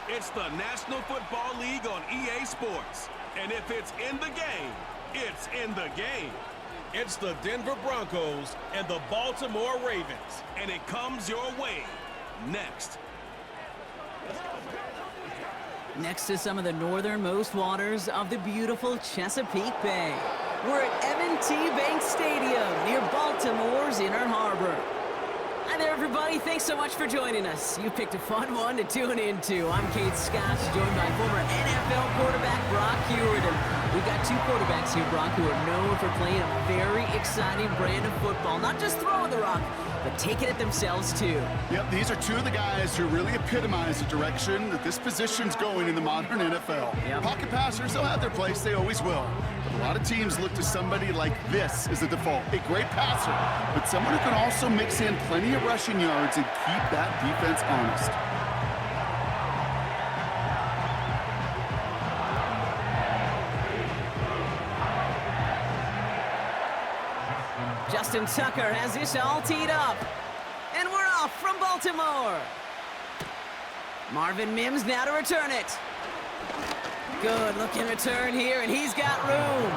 It's the National Football League on EA Sports. And if it's in the game, it's in the game. It's the Denver Broncos and the Baltimore Ravens. And it comes your way next. Next to some of the northernmost waters of the beautiful Chesapeake Bay. We're at M&T Bank Stadium near Baltimore's Inner Harbor. Hi there, everybody. Thanks so much for joining us. You picked a fun one to tune into. I'm Kate Scott, joined by former NFL quarterback Brock Hewitt. And we've got two quarterbacks here, Brock, who are known for playing a very exciting brand of football. Not just throwing the rock, but taking it themselves, too. Yep, these are two of the guys who really epitomize the direction that this position's going in the modern NFL. Yep. Pocket passers, they'll have their place. They always will. But a lot of teams look to somebody like this as a default. A great passer, but someone who can also mix in plenty of rushing yards and keep that defense honest. Justin Tucker has this all teed up. And we're off from Baltimore. Marvin Mims now to return it. Good looking return here, and he's got room.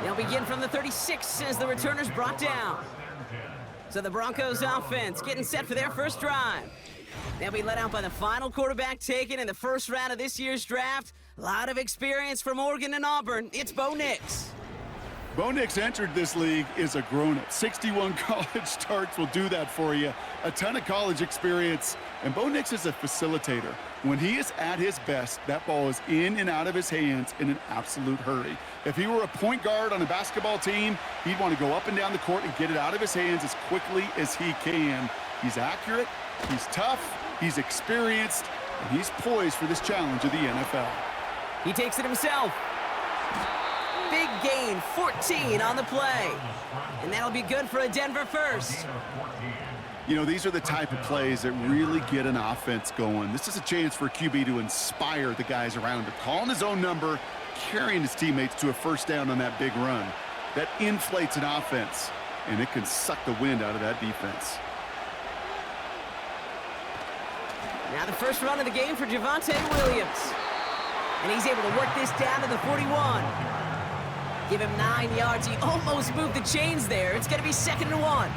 They'll begin from the 36 as the returner's brought down. So the Broncos offense getting set for their first drive. They'll be led out by the final quarterback taken in the first round of this year's draft. A lot of experience from Oregon and Auburn. It's Bo Nix. Bo Nix entered this league as a grown-up. 61 college starts will do that for you. A ton of college experience. And Bo Nix is a facilitator. When he is at his best, that ball is in and out of his hands in an absolute hurry. If he were a point guard on a basketball team, he'd want to go up and down the court and get it out of his hands as quickly as he can. He's accurate, he's tough, he's experienced, and he's poised for this challenge of the NFL. He takes it himself. Big gain, 14 on the play. And that'll be good for a Denver first. You know, these are the type of plays that really get an offense going. This is a chance for a QB to inspire the guys around him. Calling his own number, carrying his teammates to a first down on that big run. That inflates an offense, and it can suck the wind out of that defense. Now the first run of the game for Javonte Williams. And he's able to work this down to the 41. Give him 9 yards. He almost moved the chains there. It's going to be 2nd and 1.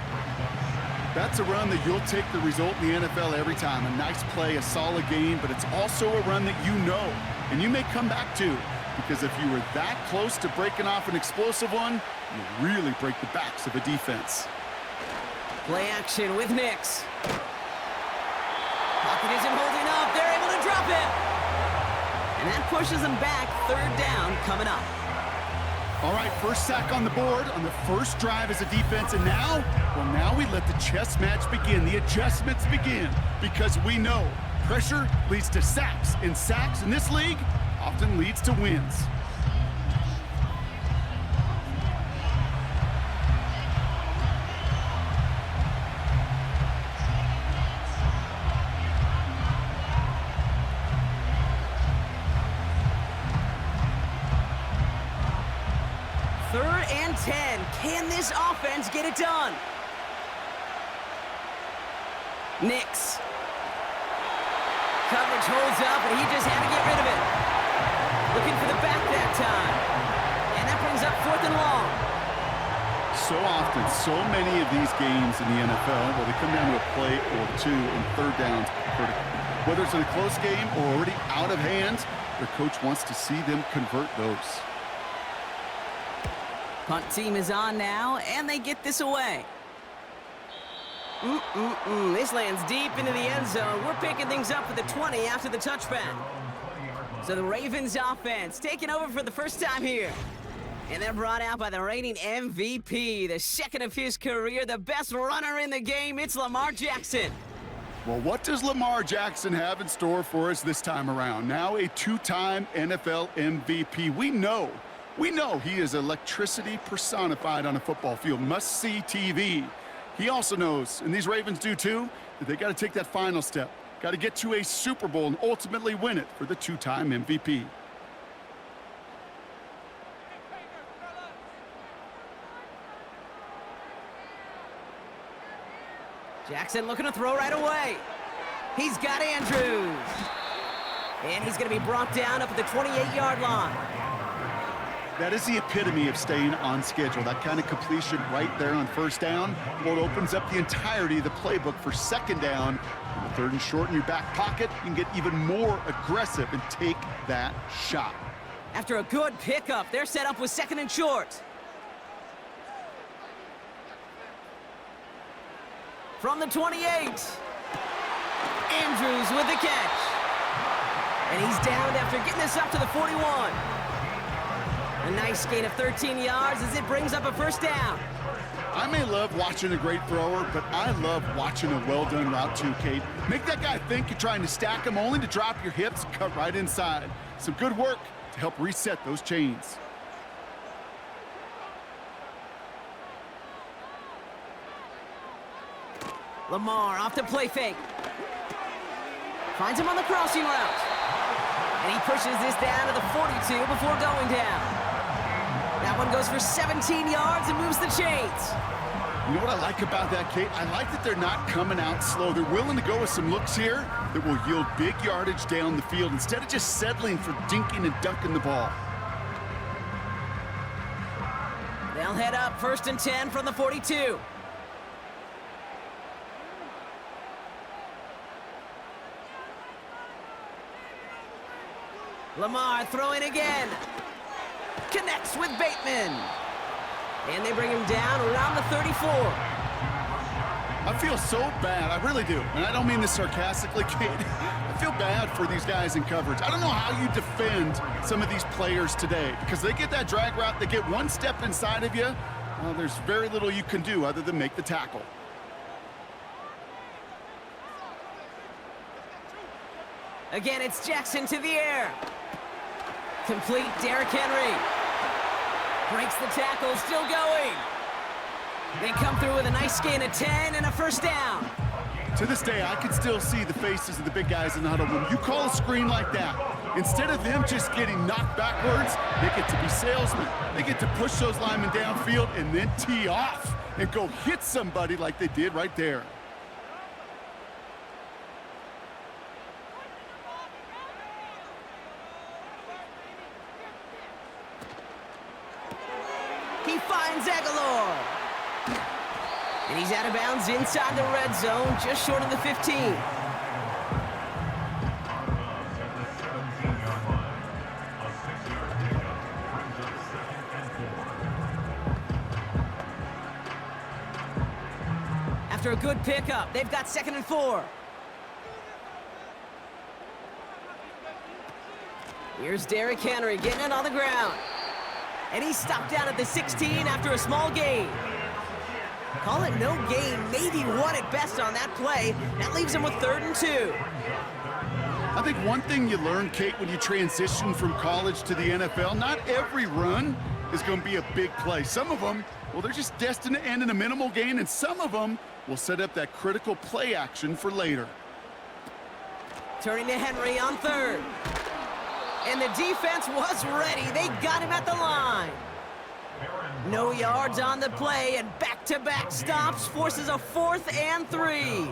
That's a run that you'll take the result in the NFL every time. A nice play, a solid game, but it's also a run that you know and you may come back to, because if you were that close to breaking off an explosive one, you really break the backs of a defense. Play action with Nix. Pocket isn't holding up. They're able to drop it. And that pushes them back. 3rd down coming up. All right, first sack on the board on the first drive as a defense, and now, well, now we let the chess match begin. The adjustments begin, because we know pressure leads to sacks, and sacks in this league often leads to wins. Third and 10. Can this offense get it done? Nix. Coverage holds up, and he just had to get rid of it. Looking for the back that time. And that brings up 4th and long. So often, so many of these games in the NFL, well, they come down to a play or two, and 3rd downs critical. Whether it's in a close game or already out of hand, their coach wants to see them convert those. Punt team is on now, and they get this away. This lands deep into the end zone. We're picking things up at the 20 after the touchback. So the Ravens offense taking over for the first time here. And they're brought out by the reigning MVP, the 2nd of his career, the best runner in the game. It's Lamar Jackson. Well, what does Lamar Jackson have in store for us this time around? Now a 2-time NFL MVP. We know he is electricity personified on a football field. Must-see TV. He also knows, and these Ravens do too, that they got to take that final step. Got to get to a Super Bowl and ultimately win it for the 2-time MVP. Jackson looking to throw right away. He's got Andrews. And he's going to be brought down up at the 28-yard line. That is the epitome of staying on schedule. That kind of completion right there on first down. Well, it opens up the entirety of the playbook for second down. On the 3rd and short in your back pocket, you can get even more aggressive and take that shot. After a good pickup, they're set up with 2nd and short. From the 28. Andrews with the catch. And he's downed after getting this up to the 41. A nice gain of 13 yards as it brings up a first down. I may love watching a great thrower, but I love watching a well-done route too, Kate. Make that guy think you're trying to stack him only to drop your hips and cut right inside. Some good work to help reset those chains. Lamar off the play fake. Finds him on the crossing route. And he pushes this down to the 42 before going down. That one goes for 17 yards and moves the chains. You know what I like about that, Kate? I like that they're not coming out slow. They're willing to go with some looks here that will yield big yardage down the field instead of just settling for dinking and dunking the ball. They'll head up 1st and 10 from the 42. Lamar throwing again. Connects with Bateman. And they bring him down around the 34. I feel so bad. I really do. And I don't mean this sarcastically, Kate. I feel bad for these guys in coverage. I don't know how you defend some of these players today because they get that drag route, they get one step inside of you. Well, there's very little you can do other than make the tackle. Again, it's Jackson to the air. Complete. Derrick Henry breaks the tackle, still going. They come through with a nice gain of 10 and a first down. To this day, I can still see the faces of the big guys in the huddle. When you call a screen like that, instead of them just getting knocked backwards, they get to be salesmen. They get to push those linemen downfield and then tee off and go hit somebody like they did right there. He finds Aguilar. And he's out of bounds inside the red zone, just short of the 15. After a good pickup, they've got 2nd and 4. Here's Derrick Henry getting it on the ground. And he's stopped down at the 16 after a small gain. Call it no gain, maybe one at best on that play. That leaves him with 3rd and 2. I think one thing you learn, Kate, when you transition from college to the NFL, not every run is going to be a big play. Some of them, well, they're just destined to end in a minimal gain, and some of them will set up that critical play action for later. Turning to Henry on 3rd. And the defense was ready. They got him at the line. No yards on the play, and back-to-back stops forces a 4th and 3.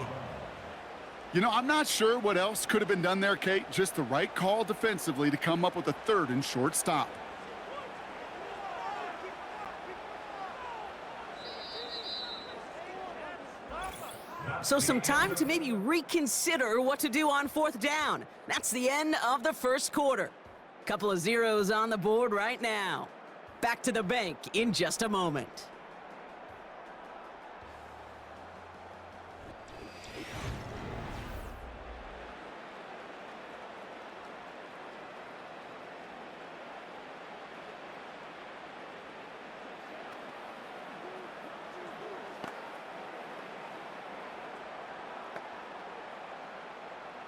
You know, I'm not sure what else could have been done there, Kate. Just the right call defensively to come up with a 3rd and short stop. So some time to maybe reconsider what to do on 4th down. That's the end of the first quarter. Couple of zeros on the board right now. Back to the bank in just a moment.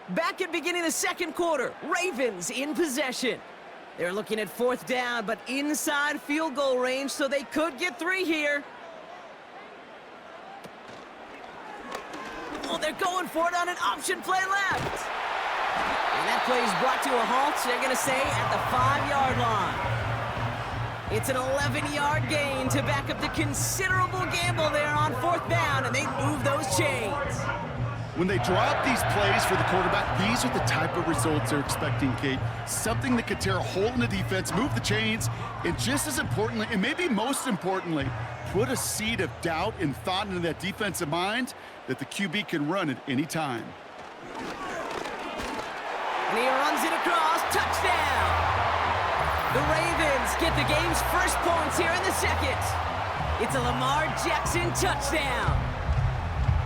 Back at beginning of the second quarter, Ravens in possession. They're looking at 4th down, but inside field goal range, so they could get 3 here. Oh, they're going for it on an option play left. And that play is brought to a halt, they're going to say, at the 5-yard line. It's an 11-yard gain to back up the considerable gamble there on 4th down, and they move those chains. When they drop these plays for the quarterback, these are the type of results they're expecting, Kate. Something that could tear a hole in the defense, move the chains, and just as importantly, and maybe most importantly, put a seed of doubt and thought into that defensive mind that the QB can run at any time. And he runs it across, touchdown! The Ravens get the game's first points here in the second. It's a Lamar Jackson touchdown.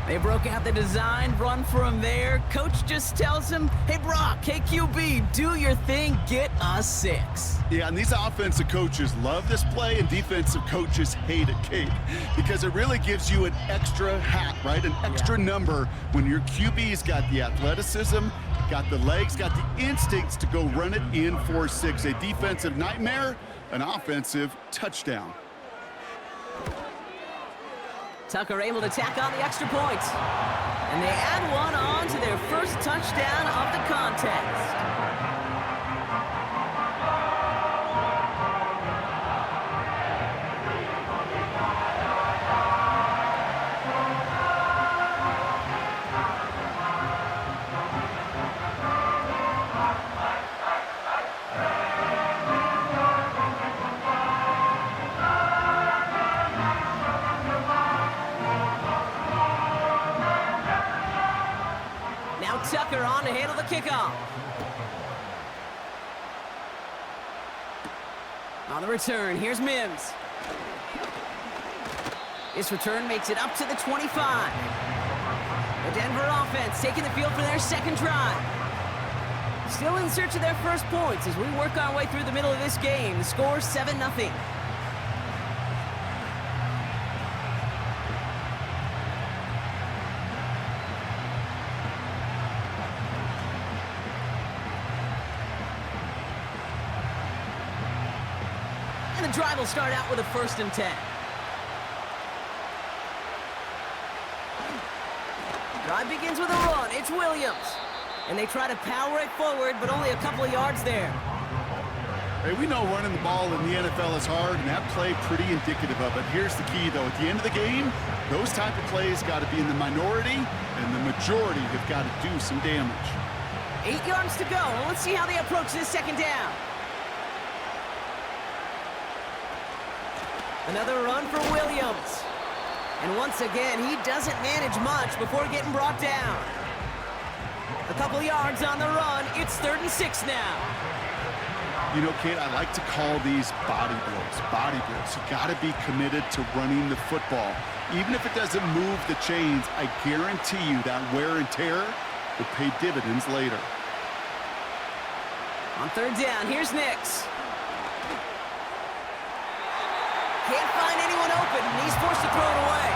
They broke out the design, run from there. Coach just tells him, hey, Brock, hey, QB, do your thing, get us 6. Yeah, and these offensive coaches love this play, and defensive coaches hate it, Kate, because it really gives you an extra hat, right? An extra number when your QB's got the athleticism, got the legs, got the instincts to go run it in for 6. A defensive nightmare, an offensive touchdown. Tucker able to tack on the extra point. And they add one on to their first touchdown of the contest. Tucker on to handle the kickoff. On the return, here's Mims. This return makes it up to the 25. The Denver offense taking the field for their second drive. Still in search of their first points as we work our way through the middle of this game. The score 7-0. The drive will start out with a 1st and 10. Drive begins with a run. It's Williams. And they try to power it forward, but only a couple of yards there. Hey, we know running the ball in the NFL is hard, and that play pretty indicative of it. Here's the key, though. At the end of the game, those type of plays got to be in the minority, and the majority have got to do some damage. 8 yards to go. Let's see how they approach this second down. Another run for Williams. And once again, he doesn't manage much before getting brought down. A couple yards on the run. It's 3rd and 6 now. You know, Kate, I like to call these body blows. Body blows. You got to be committed to running the football. Even if it doesn't move the chains, I guarantee you that wear and tear will pay dividends later. On 3rd down, here's Nix. Can't find anyone open, and he's forced to throw it away.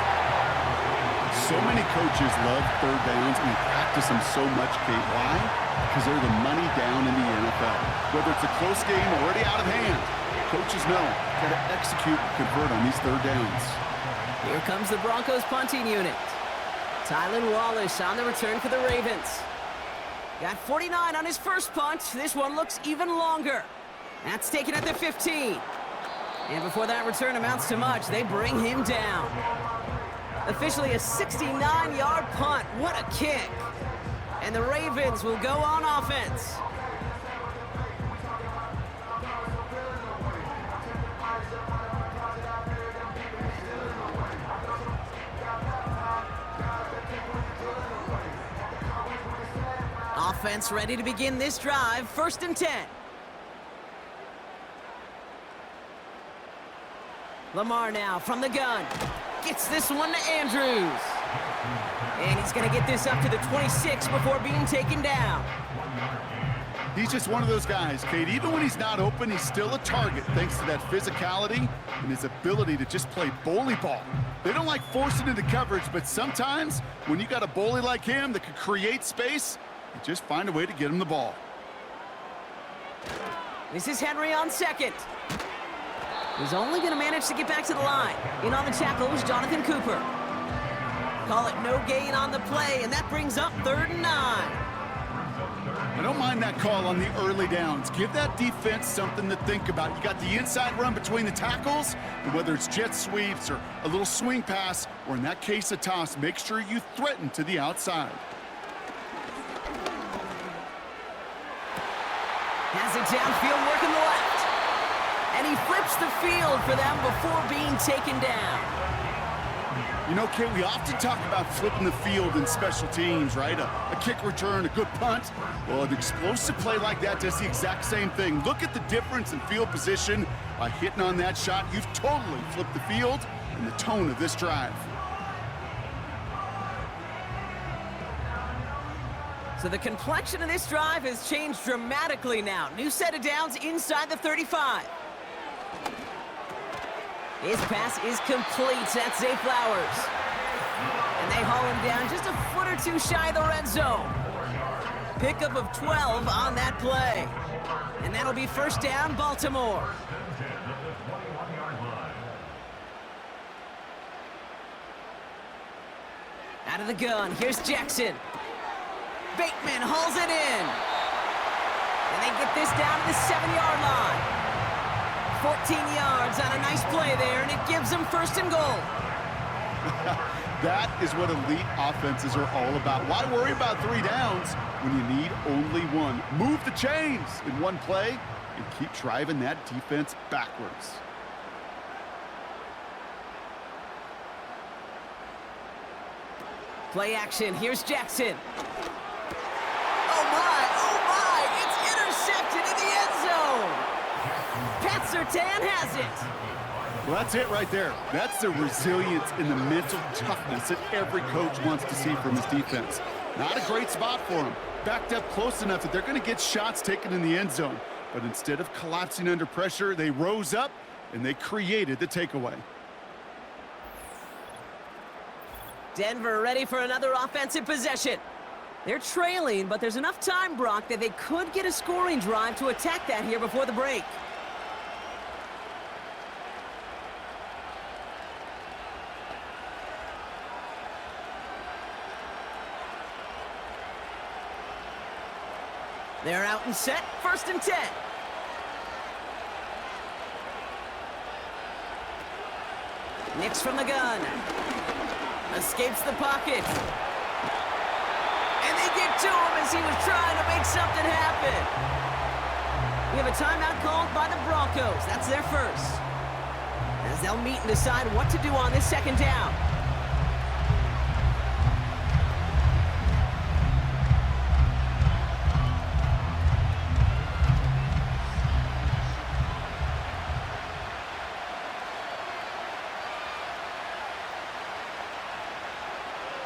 So many coaches love 3rd downs, and they practice them so much, Kate. Why? Because they're the money down in the NFL. Whether it's a close game already out of hand, coaches know got to execute and convert on these 3rd downs. Here comes the Broncos punting unit. Tylan Wallace on the return for the Ravens. Got 49 on his first punt. This one looks even longer. That's taken at the 15. And before that return amounts to much, they bring him down. Officially a 69-yard punt. What a kick. And the Ravens will go on offense. Offense ready to begin this drive. 1st and 10. Lamar now from the gun. Gets this one to Andrews. And he's going to get this up to the 26 before being taken down. He's just one of those guys, Kate. Even when he's not open, he's still a target thanks to that physicality and his ability to just play bully ball. They don't like forcing into coverage, but sometimes when you got a bully like him that can create space, you just find a way to get him the ball. This is Henry on 2nd. He's only going to manage to get back to the line. In on the tackle was Jonathan Cooper. Call it no gain on the play, and that brings up 3rd and 9. I don't mind that call on the early downs. Give that defense something to think about. You got the inside run between the tackles, and whether it's jet sweeps or a little swing pass, or in that case a toss, make sure you threaten to the outside. Has it downfield, working the left. And he flips the field for them before being taken down. You know, Kate, we often talk about flipping the field in special teams, right? A kick return, a good punt. Well, an explosive play like that does the exact same thing. Look at the difference in field position. By hitting on that shot, you've totally flipped the field and the tone of this drive. So the complexion of this drive has changed dramatically now. New set of downs inside the 35. His pass is complete. That's Zay Flowers. And they haul him down just a foot or two shy of the red zone. Pickup of 12 on that play. And that'll be first down, Baltimore. Out of the gun, here's Jackson. Bateman hauls it in. And they get this down to the 7-yard line. 14 yards on a nice play there, and it gives them first and goal. That is what elite offenses are all about. Why worry about 3 downs when you need only one? Move the chains in one play and keep driving that defense backwards. Play action, here's Jackson. Oh my, it's intercepted in the end zone. Pat Surtain has it. Well, that's it right there. That's the resilience and the mental toughness that every coach wants to see from his defense. Not a great spot for him. Backed up close enough that they're going to get shots taken in the end zone. But instead of collapsing under pressure, they rose up and they created the takeaway. Denver ready for another offensive possession. They're trailing, but there's enough time, Brock, that they could get a scoring drive to attack that here before the break. They're out and set, first and 10. Nix from the gun. Escapes the pocket. And they get to him as he was trying to make something happen. We have a timeout called by the Broncos. That's their first. As they'll meet and decide what to do on this second down.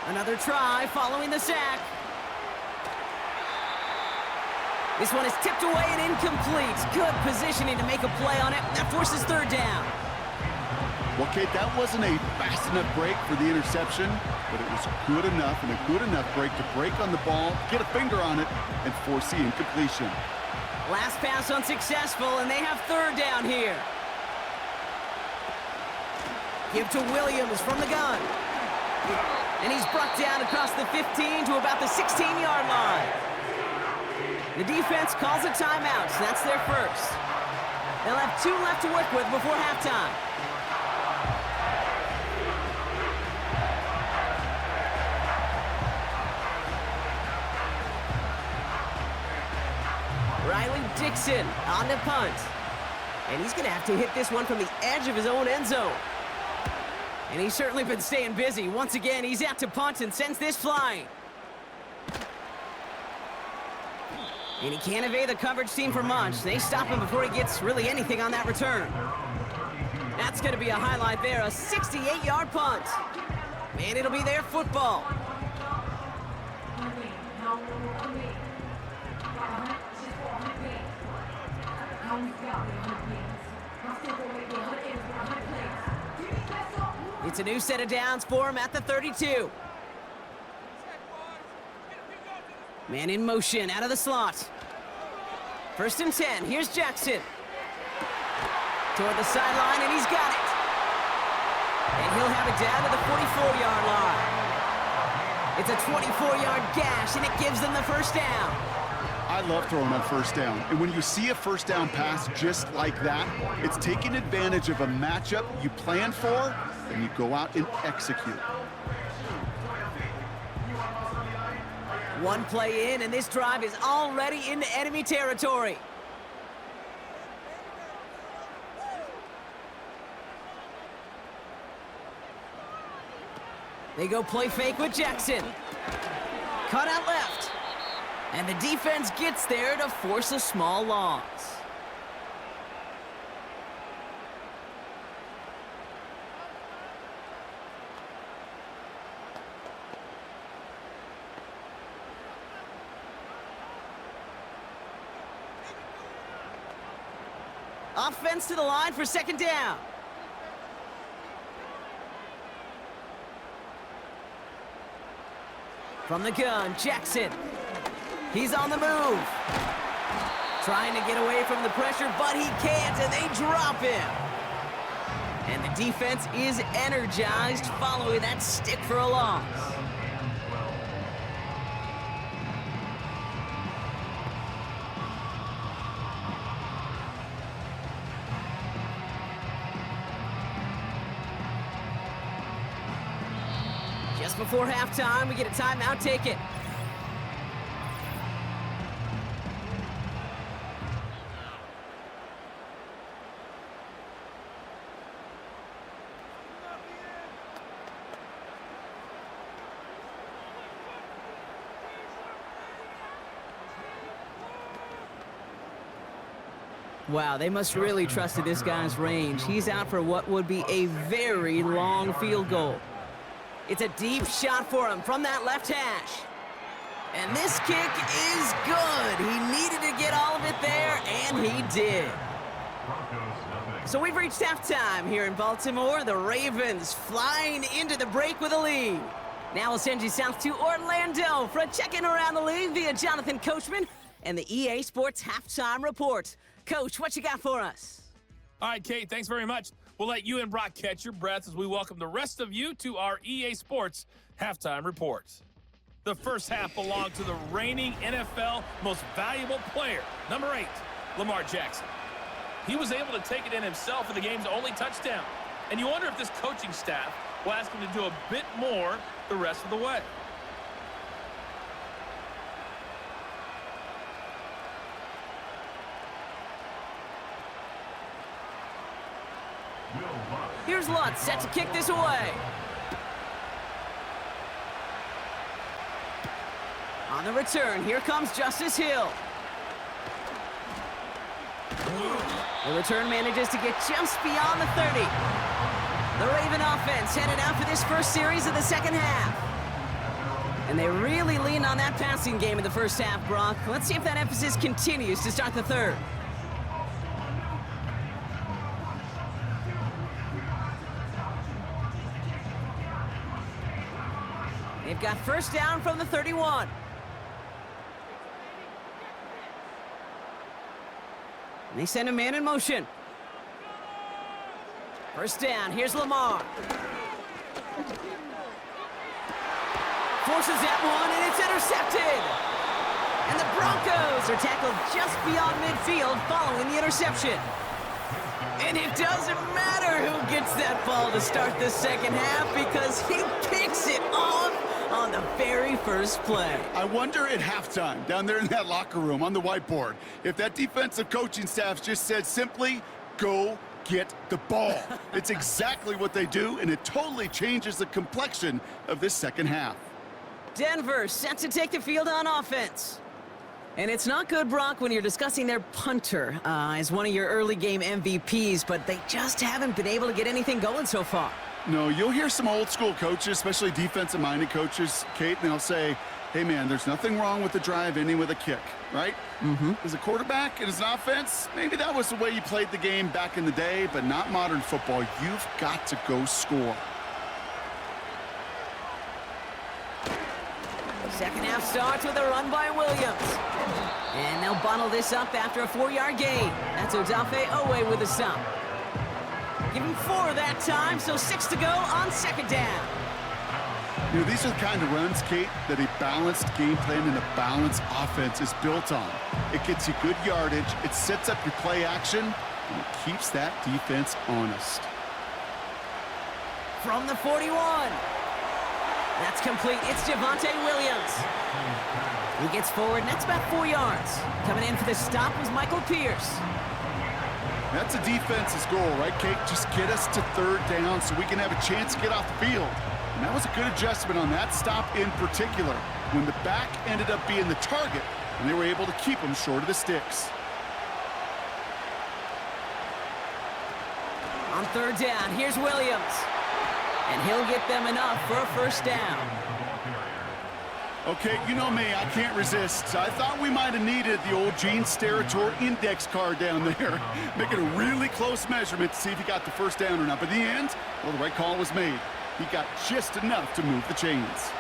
Another try following the sack. This one is tipped away and incomplete. Good positioning to make a play on it. That forces third down. Well, Kate, that wasn't a fast enough break for the interception, but it was good enough and a good enough break to break on the ball, get a finger on it, and force the incompletion. Last pass unsuccessful, and they have third down here. Give to Williams from the gun. And he's brought down across the 15 to about the 16-yard line. The defense calls a timeout, so that's their first. They'll have 2 left to work with before halftime. Riley Dixon on the punt. And he's going to have to hit this one from the edge of his own end zone. And he's certainly been staying busy. Once again, he's out to punt and sends this flying. And he can't evade the coverage team for much. They stop him before he gets really anything on that return. That's going to be a highlight there, a 68-yard punt. And it'll be their football. It's a new set of downs for him at the 32. Man in motion, out of the slot. First and 10, here's Jackson. Toward the sideline, and he's got it. And he'll have it down to the 44-yard line. It's a 24-yard gash, and it gives them the first down. I love throwing on first down. And when you see a first down pass just like that, it's taking advantage of a matchup you plan for, and you go out and execute. One play in, and this drive is already into enemy territory. They go play fake with Jackson. Cut out left. And the defense gets there to force a small loss. Offense to the line for second down. From the gun, Jackson. He's on the move. Trying to get away from the pressure, but he can't, and they drop him. And the defense is energized following that stick for a loss. Just before halftime, we get a timeout taken. Wow, they must really trusted this guy's range. He's out for what would be a very long field goal. It's a deep shot for him from that left hash. And this kick is good. He needed to get all of it there, and he did. So we've reached halftime here in Baltimore. The Ravens flying into the break with a lead. Now we'll send you south to Orlando for a check-in around the league via Jonathan Coachman and the EA Sports Halftime Report. Coach, what you got for us? All right, Kate, thanks very much. We'll let you and Brock catch your breath as we welcome the rest of you to our EA Sports Halftime Report. The first half belonged to the reigning NFL most valuable player, number 8, Lamar Jackson. He was able to take it in himself for the game's only touchdown. And you wonder if this coaching staff will ask him to do a bit more the rest of the way. Here's Lutz set to kick this away. On the return, here comes Justice Hill. The return manages to get just beyond the 30. The Raven offense headed out for this first series of the second half. And they really leaned on that passing game in the first half, Brock. Let's see if that emphasis continues to start the third. They've got first down from the 31. And they send a man in motion. First down, here's Lamar. Forces that one, and it's intercepted. And the Broncos are tackled just beyond midfield following the interception. And it doesn't matter who gets that ball to start the second half because he picks it off on the very first play. I wonder at halftime, down there in that locker room on the whiteboard, if that defensive coaching staff just said simply, go get the ball. It's exactly what they do, and it totally changes the complexion of this second half. Denver set to take the field on offense. And it's not good, Brock, when you're discussing their punter as one of your early game MVPs, but they just haven't been able to get anything going so far. No, you'll hear some old school coaches, especially defensive-minded coaches, Kate, and they'll say, hey, man, there's nothing wrong with the drive ending with a kick, right? As a quarterback and as an offense, maybe that was the way you played the game back in the day, but not modern football. You've got to go score. Second half starts with a run by Williams. And they'll bottle this up after a 4-yard gain. That's Odafe Owe with a stop. Give him 4 that time, so 6 to go on second down. You know, these are the kind of runs, Kate, that a balanced game plan and a balanced offense is built on. It gets you good yardage, it sets up your play action, and it keeps that defense honest. From the 41. That's complete. It's Javonte Williams. He gets forward, and that's about 4 yards. Coming in for the stop was Michael Pierce. That's a defense's goal, right, Kate? Just get us to third down so we can have a chance to get off the field. And that was a good adjustment on that stop in particular, when the back ended up being the target, and they were able to keep him short of the sticks. On third down, here's Williams. And he'll get them enough for a first down. Okay, you know me, I can't resist. I thought we might have needed the old Gene Steratore index card down there, making a really close measurement to see if he got the first down or not. But in the end, well, the right call was made. He got just enough to move the chains.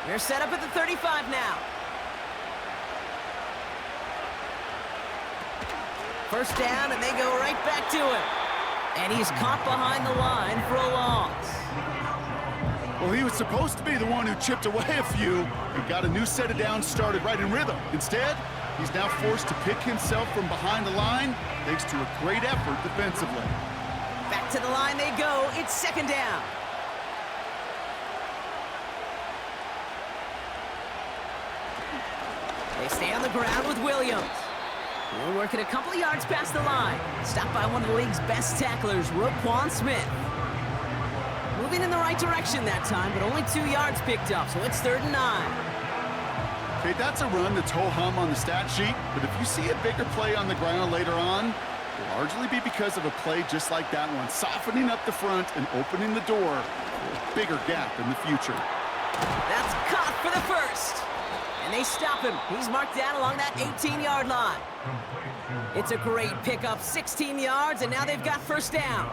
They're set up at the 35 now. First down, and they go right back to him. And he's caught behind the line for a loss. Well, he was supposed to be the one who chipped away a few and got a new set of downs started right in rhythm. Instead, he's now forced to pick himself from behind the line thanks to a great effort defensively. Back to the line they go. It's second down. They stay on the ground with Williams. He'll work it a couple of yards past the line. Stopped by one of the league's best tacklers, Roquan Smith. Moving in the right direction that time, but only 2 yards picked up, so it's 3rd and 9. Okay, that's a run that's ho-hum on the stat sheet, but if you see a bigger play on the ground later on, it'll largely be because of a play just like that one, softening up the front and opening the door for a bigger gap in the future. That's caught for the first. And they stop him. He's marked down along that 18-yard line. It's a great pickup, 16 yards, and now they've got first down.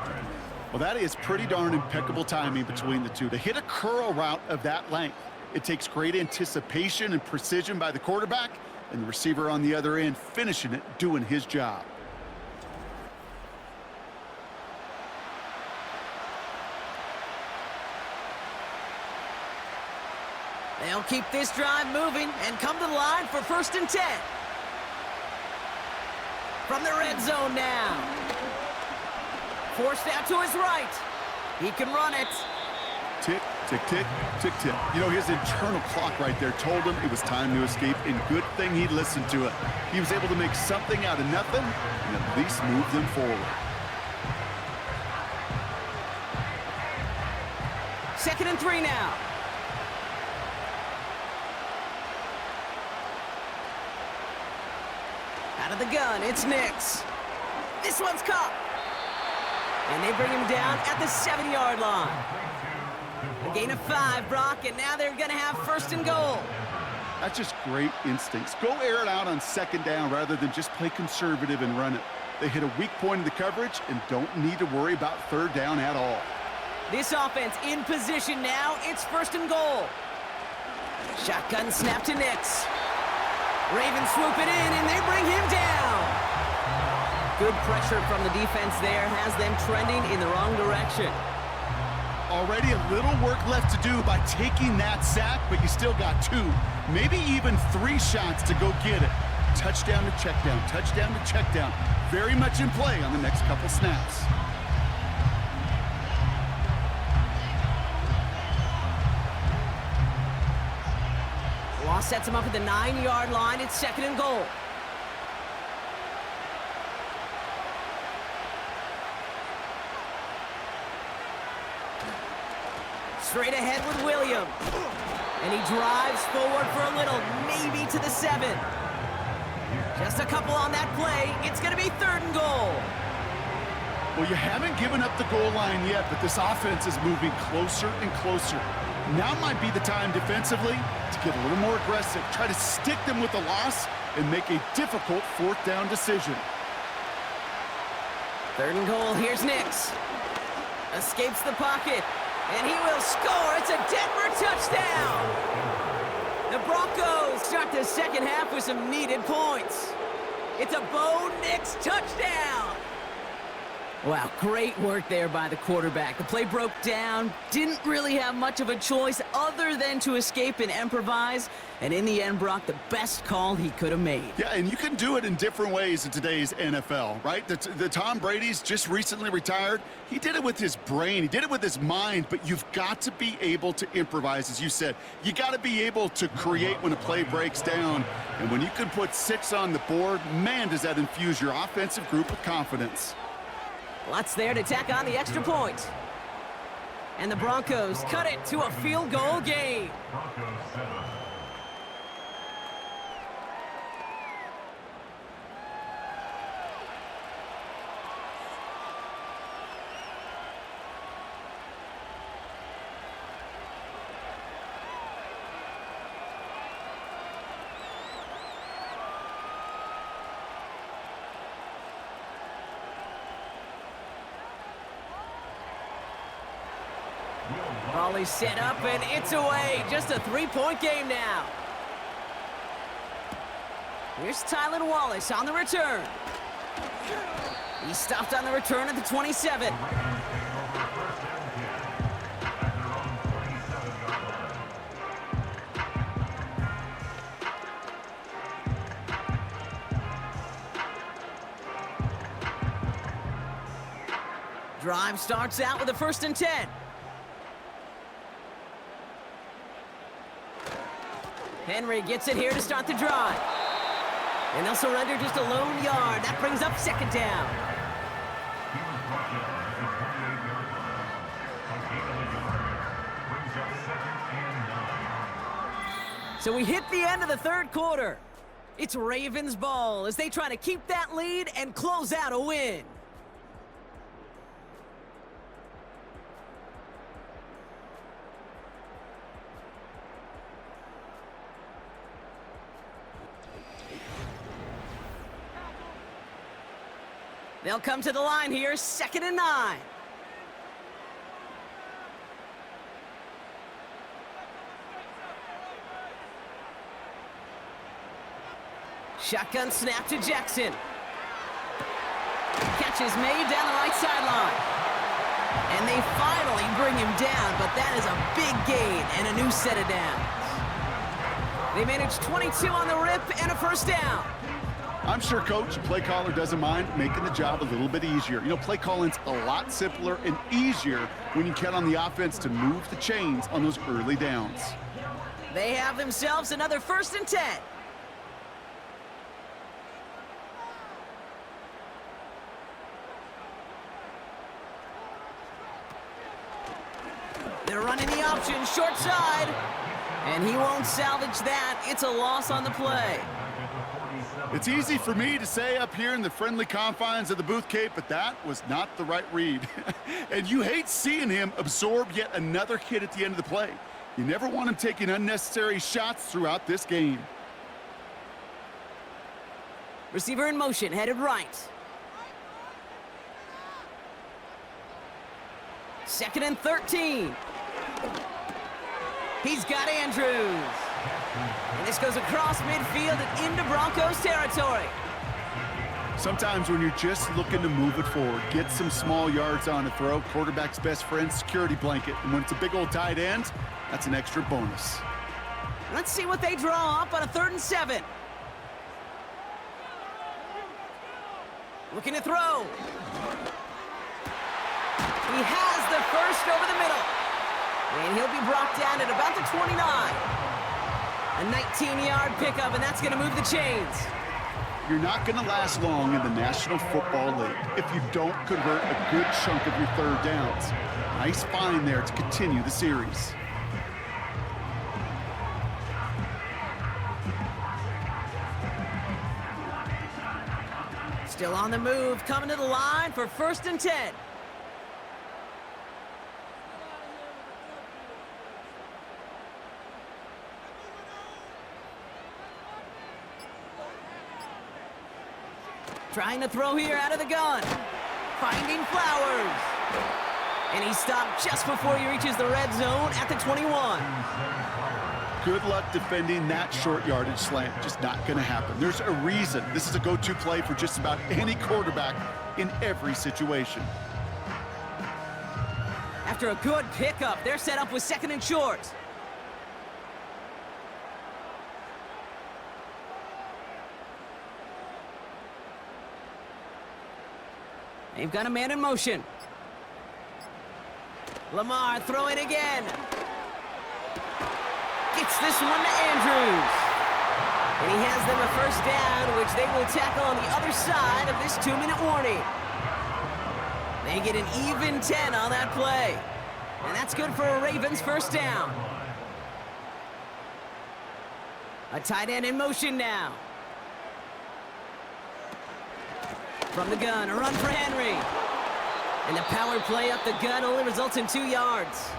Well, that is pretty darn impeccable timing between the two. To hit a curl route of that length, it takes great anticipation and precision by the quarterback, and the receiver on the other end finishing it, doing his job. They'll keep this drive moving and come to the line for 1st and 10. From the red zone now. Forced out to his right. He can run it. Tick, tick, tick, tick, tick. You know, his internal clock right there told him it was time to escape, and good thing he listened to it. He was able to make something out of nothing and at least move them forward. 2nd and 3 now. Out of the gun, it's Nix. This one's caught. And they bring him down at the 7-yard line. A gain of 5, Brock, and now they're going to have 1st and goal. That's just great instincts. Go air it out on 2nd down rather than just play conservative and run it. They hit a weak point in the coverage and don't need to worry about 3rd down at all. This offense in position now. It's 1st and goal. Shotgun snap to Nix. Ravens swoop it in, and they bring him down. Good pressure from the defense there has them trending in the wrong direction. Already a little work left to do by taking that sack, but you still got 2, maybe even 3 shots to go get it. Touchdown to check down, touchdown to check down. Very much in play on the next couple snaps. Law sets him up at the 9-yard line. It's 2nd and goal. Straight ahead with Williams. And he drives forward for a little, maybe to the 7. Just a couple on that play. It's going to be 3rd and goal. Well, you haven't given up the goal line yet, but this offense is moving closer and closer. Now might be the time defensively to get a little more aggressive, try to stick them with the loss, and make a difficult 4th down decision. 3rd and goal, here's Nix. Escapes the pocket, and he will score. It's a Denver touchdown. The Broncos start the 2nd half with some needed points. It's a Bo Nix touchdown. Wow, great work there by the quarterback. The play broke down, didn't really have much of a choice other than to escape and improvise. And in the end, Brock, the best call he could have made. Yeah, and you can do it in different ways in today's NFL, right? The Tom Brady's just recently retired. He did it with his brain. He did it with his mind, but you've got to be able to improvise, as you said. You got to be able to create when a play breaks down. And when you can put 6 on the board, man, does that infuse your offensive group with confidence. Lots there to tack on the extra point. And the Broncos cut it to a field goal game. Ball is set up, and it's away. Just a three-point game now. Here's Tylan Wallace on the return. He's stopped on the return at the 27. Drive starts out with a 1st and 10. Henry gets it here to start the drive. And they'll surrender just a lone yard. That brings up 2nd down. So we hit the end of the 3rd quarter. It's Ravens ball as they try to keep that lead and close out a win. They'll come to the line here, 2nd and 9. Shotgun snap to Jackson. Catch is made down the right sideline. And they finally bring him down, but that is a big gain and a new set of downs. They managed 22 on the rip and a 1st down. I'm sure Coach, play caller, doesn't mind making the job a little bit easier. You know, play calling's a lot simpler and easier when you count on the offense to move the chains on those early downs. They have themselves another 1st and 10. They're running the option, short side. And he won't salvage that. It's a loss on the play. It's easy for me to say up here in the friendly confines of the Booth Cape, but that was not the right read. And you hate seeing him absorb yet another hit at the end of the play. You never want him taking unnecessary shots throughout this game. Receiver in motion, headed right. 2nd and 13. He's got Andrews. And this goes across midfield and into Broncos territory. Sometimes when you're just looking to move it forward, get some small yards on a throw, quarterback's best friend, security blanket. And when it's a big old tight end, that's an extra bonus. Let's see what they draw up on a 3rd and 7. Looking to throw. He has the 1st over the middle. And he'll be brought down at about the 29. A 19-yard pickup, and that's going to move the chains. You're not going to last long in the National Football League if you don't convert a good chunk of your 3rd downs. Nice find there to continue the series. Still on the move, coming to the line for 1st and 10. Trying to throw here out of the gun. Finding Flowers. And he stopped just before he reaches the red zone at the 21. Good luck defending that short yardage slant. Just not going to happen. There's a reason this is a go-to play for just about any quarterback in every situation. After a good pickup, they're set up with 2nd and short. They've got a man in motion. Lamar throwing again. Gets this one to Andrews. And he has them a 1st down, which they will tackle on the other side of this 2-minute warning. They get an even 10 on that play. And that's good for a Ravens first down. A tight end in motion now. From the gun, a run for Henry. And the power play up the gut only results in 2 yards.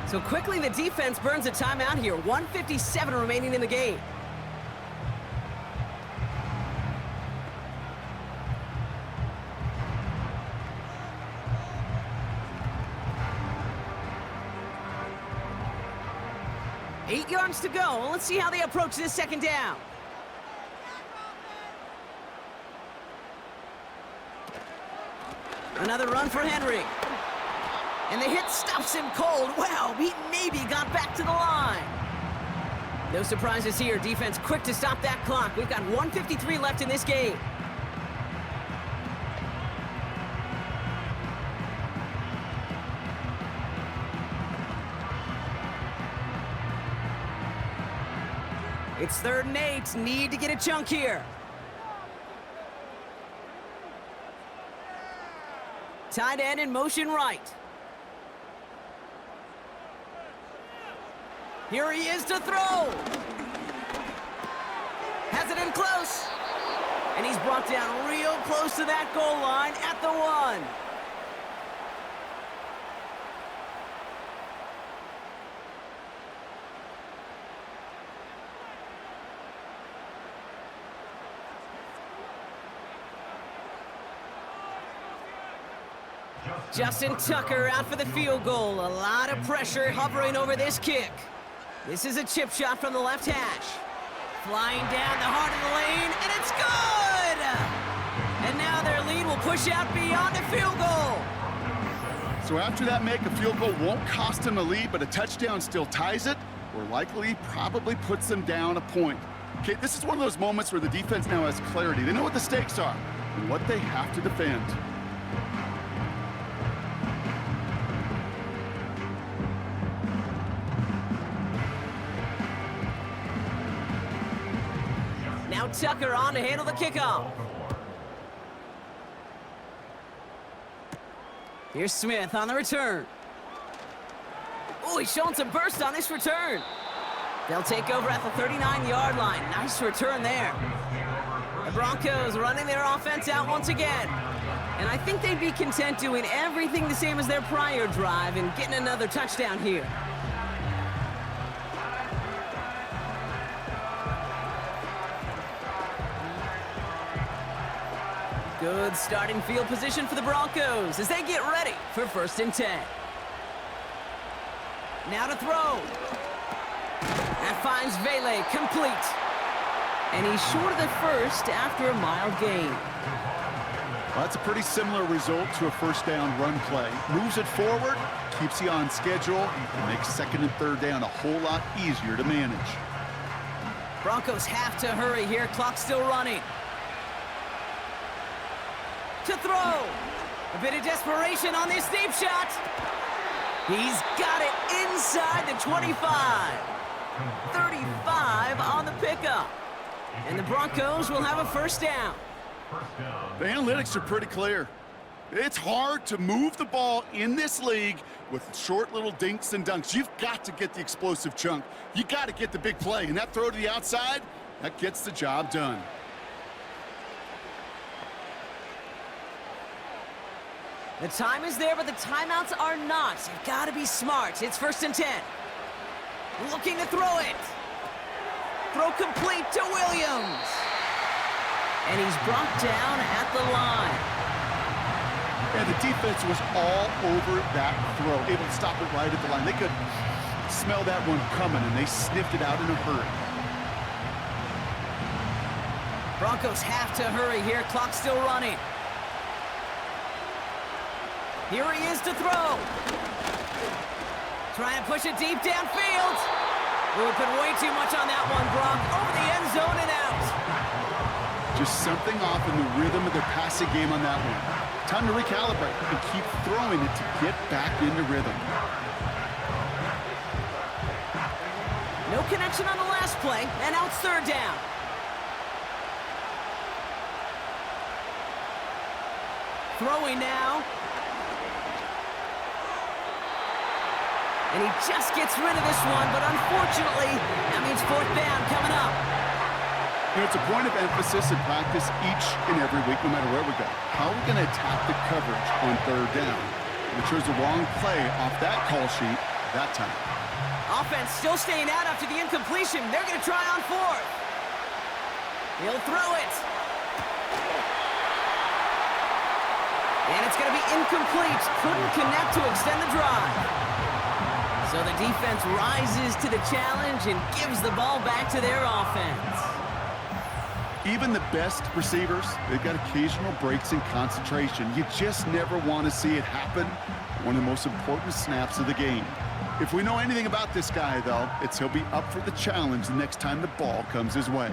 So quickly the defense burns a timeout here. 1:57 remaining in the game. Eight yards to go. Let's see how they approach this second down. Another run for Henry. And the hit stops him cold. Wow, he maybe got back to the line. No surprises here. Defense quick to stop that clock. We've got 1:53 left in this game. It's 3rd and 8. Need to get a chunk here. Tight end in motion right. Here he is to throw. Has it in close. And he's brought down real close to that goal line at the 1. Justin Tucker out for the field goal. A lot of pressure hovering over this kick. This is a chip shot from the left hash. Flying down the heart of the lane, and it's good! And now their lead will push out beyond the field goal. So after that make, a field goal won't cost them a lead, but a touchdown still ties it, or likely probably puts them down a point. Okay, this is one of those moments where the defense now has clarity. They know what the stakes are and what they have to defend. Now Tucker on to handle the kickoff. Here's Smith on the return. Oh, he's showing some burst on this return. They'll take over at the 39-yard line. Nice return there. The Broncos running their offense out once again. And I think they'd be content doing everything the same as their prior drive and getting another touchdown here. Good starting field position for the Broncos as they get ready for 1st and 10. Now to throw. That finds Vele complete. And he's short of the first after a mild gain. Well, that's a pretty similar result to a first down run play. Moves it forward, keeps you on schedule, and makes 2nd and 3rd down a whole lot easier to manage. Broncos have to hurry here. Clock's still running. To throw. A bit of desperation on this deep shot. He's got it inside the 25. 35 on the pickup. And the Broncos will have a first down. The analytics are pretty clear. It's hard to move the ball in this league with short little dinks and dunks. You've got to get the explosive chunk. You got to get the big play. And that throw to the outside, that gets the job done. The time is there, but the timeouts are not. You've got to be smart. It's 1st and 10. Looking to throw it. Throw complete to Williams. And he's brought down at the line. And the defense was all over that throw, able to stop it right at the line. They could smell that one coming, and they sniffed it out in a hurry. Broncos have to hurry here. Clock's still running. Here he is to throw. Trying to push it deep downfield. We put way too much on that one, Brock. Over the end zone and out. Just something off in the rhythm of their passing game on that one. Time to recalibrate and keep throwing it to get back into rhythm. No connection on the last play, and now it's 3rd down. Throwing now. And he just gets rid of this one, but unfortunately, that means fourth down coming up. You know, it's a point of emphasis in practice each and every week, no matter where we go. How are we going to attack the coverage on third down? We chose the wrong play off that call sheet that time. Offense still staying out after the incompletion. They're going to try on fourth. He'll throw it. And it's going to be incomplete. Couldn't connect to extend the drive. So the defense rises to the challenge and gives the ball back to their offense. Even the best receivers, they've got occasional breaks in concentration. You just never want to see it happen. One of the most important snaps of the game. If we know anything about this guy, though, it's he'll be up for the challenge the next time the ball comes his way.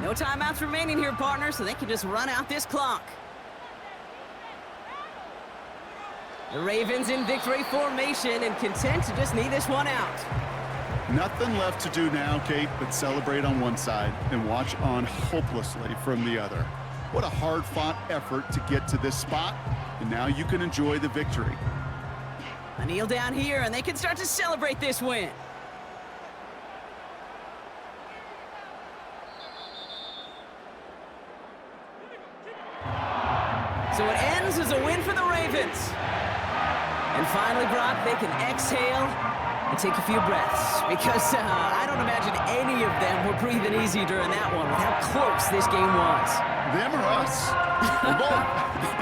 No timeouts remaining here, partner, so they can just run out this clock. The Ravens in victory formation and content to just need this one out. Nothing left to do now, Kate, but celebrate on one side and watch on hopelessly from the other. What a hard-fought effort to get to this spot, and now you can enjoy the victory. A kneel down here, and they can start to celebrate this win. So it ends as a win for the Ravens. And finally, Brock, they can exhale and take a few breaths because I don't imagine any of them were breathing easy during that one with how close this game was. Them or us? Or both?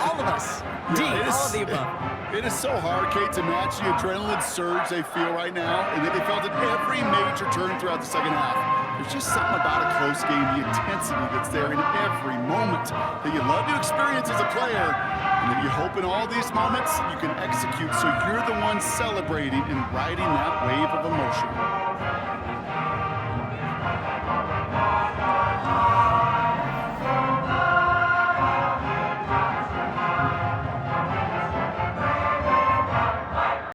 All of us. Yeah, all of the above. It is so hard, Kate, to match the adrenaline surge they feel right now, and that they felt at every major turn throughout the second half. There's just something about a close game, the intensity that's there in every moment that you love to experience as a player, and that you hope in all these moments you can execute so you're the one celebrating and riding that wave of emotion.